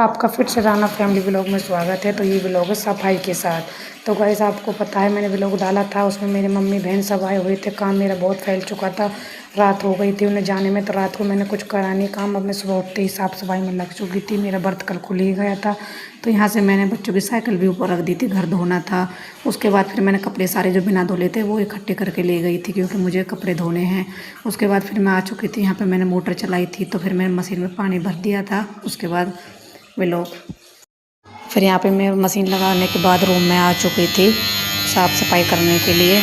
आपका फिर से राना फैमिली व्लॉग में स्वागत है। तो ये व्लॉग है सफाई के साथ। तो गाइस आपको पता है मैंने व्लॉग डाला था, उसमें मेरे मम्मी बहन सब आए हुए थे। काम मेरा बहुत फैल चुका था, रात हो गई थी उन्हें जाने में, तो रात को मैंने कुछ करा नहीं काम। अब मैं सुबह उठते ही साफ़ सफाई में लग चुकी थी। मेरा बर्त कल खुल ही गया था, तो यहाँ से मैंने बच्चों की साइकिल भी ऊपर रख दी थी, घर धोना था। उसके बाद फिर मैंने कपड़े सारे जो बिना धुले थे वो इकट्ठे करके ले गई थी, क्योंकि मुझे कपड़े धोने हैं। उसके बाद फिर मैं आ चुकी थी, यहाँ पर मैंने मोटर चलाई थी, तो फिर मैंने मशीन में पानी भर दिया था। उसके बाद व्लॉग फिर यहाँ पे मैं मशीन लगाने के बाद रूम में आ चुकी थी साफ़ सफाई करने के लिए।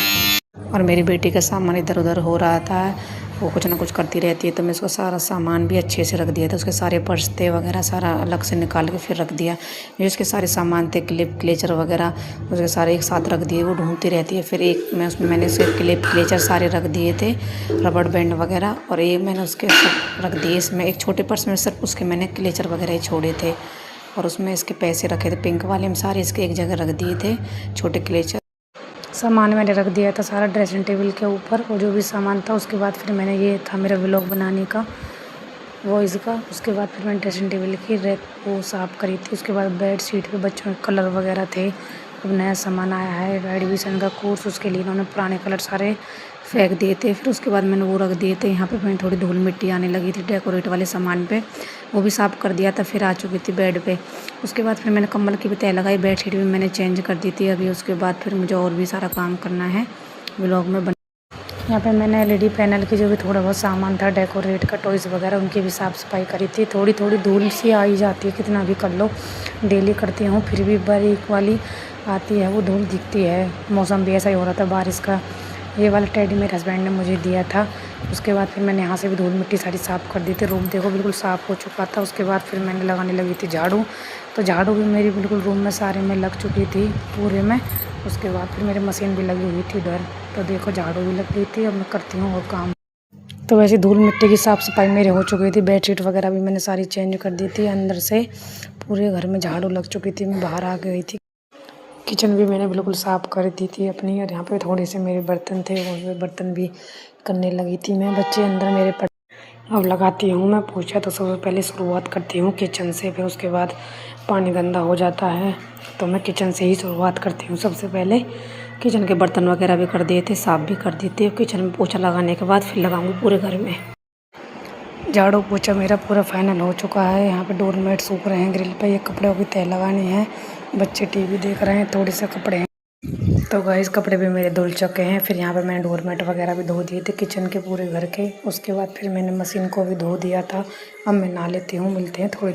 और मेरी बेटी का सामान इधर उधर हो रहा था, वो कुछ ना कुछ करती रहती है, तो मैं उसका सारा सामान भी अच्छे से रख दिया था। उसके सारे पर्स थे वगैरह सारा अलग से निकाल के फिर रख दिया। जो उसके सारे सामान थे, क्लिप क्लेचर वगैरह, उसके सारे एक साथ रख दिए। वो ढूंढती रहती है, फिर एक मैं उसमें मैंने उसके क्लिप क्लेचर सारे रख दिए थे, रबड़ बैंड वगैरह, और ये मैंने उसके सब रख दिए। इसमें एक छोटे पर्स में सिर्फ उसके मैंने क्लेचर वगैरह ही छोड़े थे, और उसमें इसके पैसे रखे थे पिंक वाले में, सारे इसके एक जगह रख दिए थे छोटे क्लेचर। सामान मैंने रख दिया था सारा ड्रेसिंग टेबल के ऊपर, और जो भी सामान था। उसके बाद फिर मैंने, ये था मेरा व्लॉग बनाने का वॉइस का। उसके बाद फिर मैंने ड्रेसिंग टेबल की रैक वो साफ़ करी थी। उसके बाद बेड शीट पे बच्चों के कलर वगैरह थे। अब नया सामान आया है एडमिशन का कोर्स, उसके लिए इन्होंने पुराने कलर सारे फेंक दिए थे। फिर उसके बाद मैंने वो रख दिए थे। यहाँ पे मैंने थोड़ी धूल मिट्टी आने लगी थी डेकोरेट वाले सामान पे, वो भी साफ़ कर दिया था। फिर आ चुकी थी बेड पे। उसके बाद फिर मैंने कंबल की भी तह लगाई, बेड शीट भी मैंने चेंज कर दी थी अभी। उसके बाद फिर मुझे और भी सारा काम करना है व्लॉग में यहाँ पे मैंने एलईडी पैनल की जो भी थोड़ा बहुत सामान था डेकोरेट का, टॉयज़ वगैरह, उनकी भी साफ़ सफाई करी थी। थोड़ी थोड़ी धूल सी आ ही जाती है, कितना भी कर लो, डेली करती हूँ, फिर भी बारीक वाली आती है, वो धूल दिखती है। मौसम भी ऐसा ही हो रहा था बारिश का। ये वाला टेडी मेरे हस्बैंड ने मुझे दिया था। उसके बाद फिर मैंने यहाँ से भी धूल मिट्टी सारी साफ़ कर दी थी। रूम देखो बिल्कुल साफ़ हो चुका था। उसके बाद फिर मैंने लगाने लगी थी झाड़ू, तो झाड़ू भी मेरी बिल्कुल रूम में सारे में लग चुकी थी पूरे में। उसके बाद फिर मेरी मशीन भी लगी हुई थी उधर, तो देखो झाड़ू भी लग गई थी। अब मैं करती हूँ और काम। तो वैसे धूल मिट्टी की साफ़ सफाई मेरी हो चुकी थी। बेडशीट वगैरह भी मैंने सारी चेंज कर दी थी। अंदर से पूरे घर में झाड़ू लग चुकी थी। मैं बाहर आ गई थी। किचन भी मैंने बिल्कुल साफ़ कर दी थी अपनी, और यहाँ पे थोड़े से मेरे बर्तन थे, वो बर्तन भी करने लगी थी मैं। बच्चे अंदर मेरे अब लगाती हूँ मैं पोछा। तो सबसे पहले शुरुआत करती हूँ किचन से, फिर उसके बाद पानी गंदा हो जाता है, तो मैं किचन से ही शुरुआत करती हूँ। सबसे पहले किचन के बर्तन वगैरह भी कर दिए थे, साफ़ भी कर दी थी। किचन में पोछा लगाने के बाद फिर लगाऊंगी पूरे घर में। झाड़ू पोछा मेरा पूरा फाइनल हो चुका है। यहाँ पे डोरमेट सूख रहे हैं ग्रिल पे, ये कपड़ों की तह लगानी है। बच्चे टीवी देख रहे हैं, थोड़े से कपड़े हैं। तो गाइस कपड़े भी मेरे धुल चुके हैं। फिर यहाँ पे मैंने डोरमेट वगैरह भी धो दिए थे किचन के पूरे घर के। उसके बाद फिर मैंने मशीन को भी धो दिया था। अब मैं नहा लेती हूँ, मिलते हैं थोड़ी